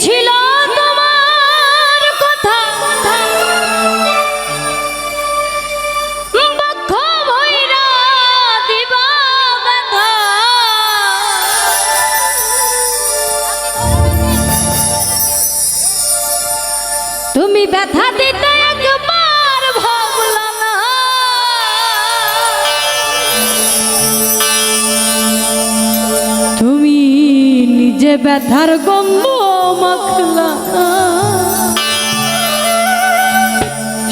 ছিল তোমার কথা বক্ষ ভৈরা দিবা ব্যথা তুমি ব্যথা দিতে একবার ভাবলা না তুমি নিজে ব্যথার গন্ধ মাখলা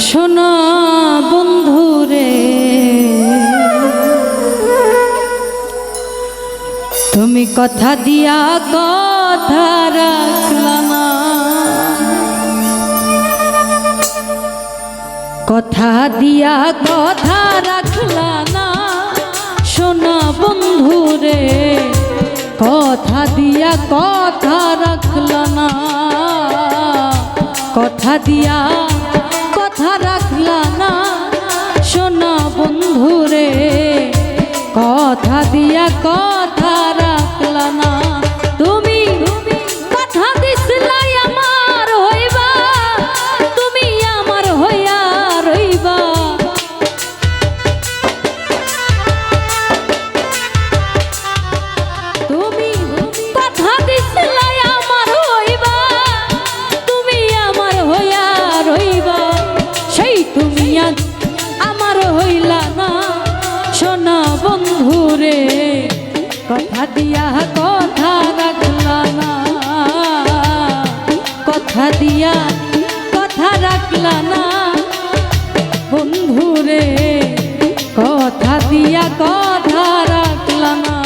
সোনা বন্ধুরে তুমি কথা দিয়া কথা রাখলা না কথা দিয়া কথা রাখলা না সোনা বন্ধুরে কথা দিয়া কথা রাখলা না কথা দিয়া কথা রাখলা না সোনা বন্ধুরে কথা দিয়া কথা রাখলা না তুমি কথা দিছিলাই আমার হইবা তুমি আমার হইয়া রইবা তুমি কথা দিছিলাই আমার হইবা তুমি আমার হইয়া রইবা সেই তুমি আমার হইলা না সোনা বন্ধুরে কথা দিয়া কথা রাখলা না কথা দিয়া কথা রাখলা না বন্ধুরে কথা দিয়া কথা রাখলা না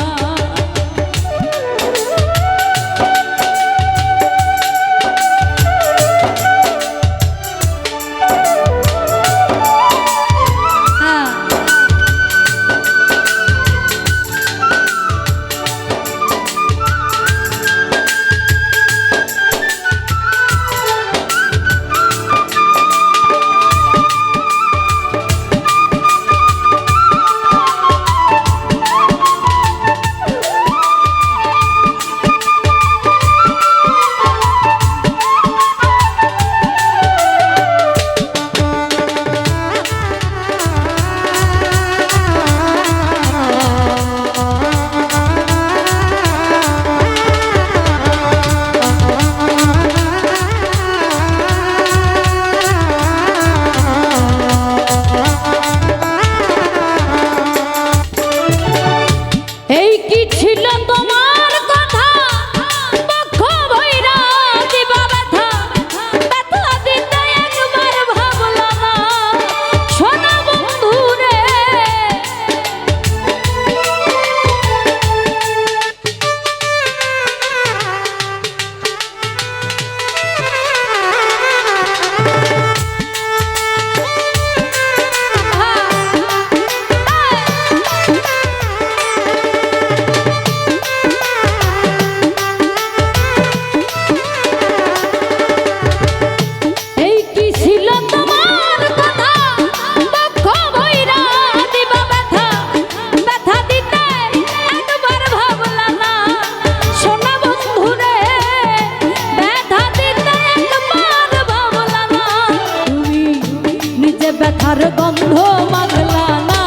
ব্যথার গন্ধ মাখলা না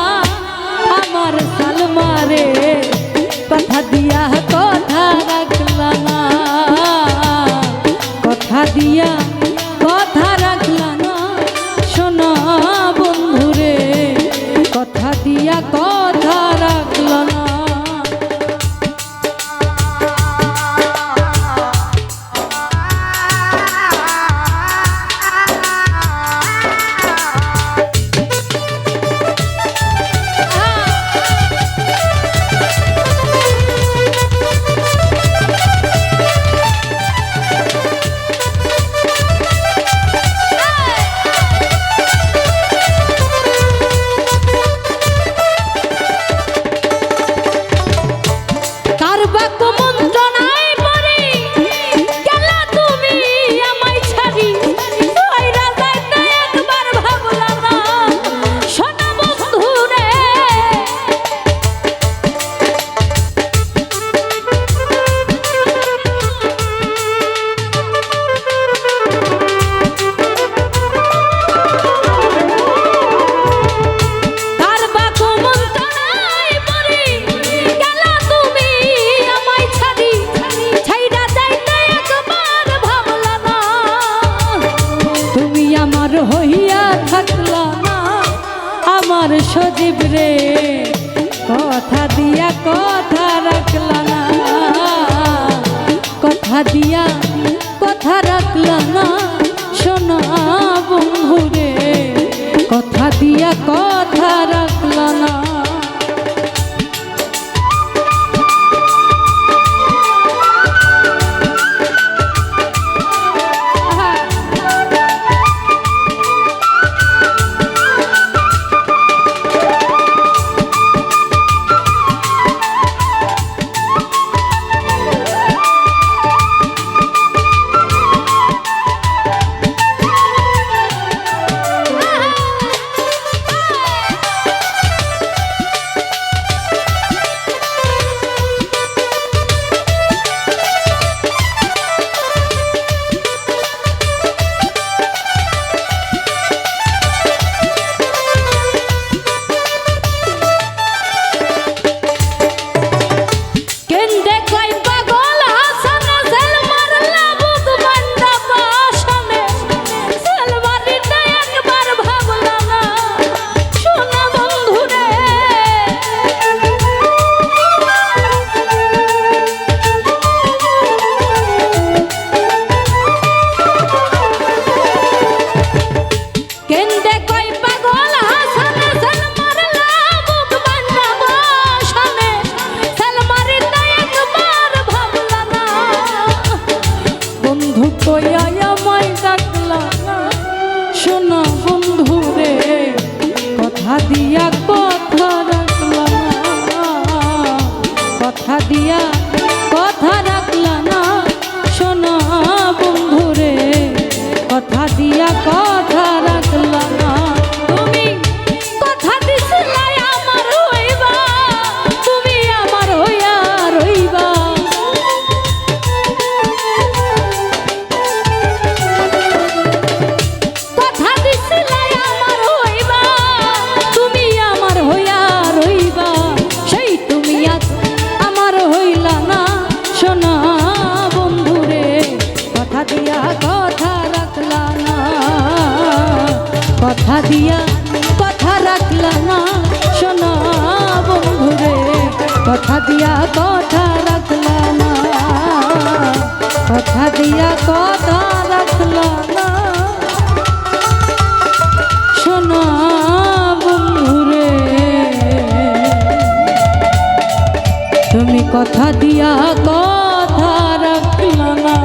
আমার সালমারে কথা দিয়া কথা রাখলা না কথা দিয়া কথা রাখলা না সোনা বন্ধুরে কথা দিয়া কথা রাখলা না আমার সজীব রে কথা দিয়া কথা রাখলা না, কথা দিয়া কথা রাখলা না সোনা বন্ধু রে, কথা দিয়া কথা রাখলা না। কথা দিয়া কথা রাখলা না, কথা দিয়া কথা রাখলা না সোনা বন্ধু রে, কথা দিয়া কথা রাখলা না। তুমি কথা দিছিলা আমার হইবা, তুমি আমার হইয়া রইবা, কথা দিছিলা আমার হইবা, তুমি আমার হইয়া রইবা, সেই তুমি আজ আমার হইলা না সোনা বন্ধু রে, কথা দিয়া কথা রাখলা না, কথা দিয়া কথা রাখলা না সোনা বন্ধু রে, কথা দিয়া কথা রাখলা না, কথা দিয়া কথা রাখলা না সোনা বন্ধু রে, তুমি কথা দিয়া কথা রাখলা না।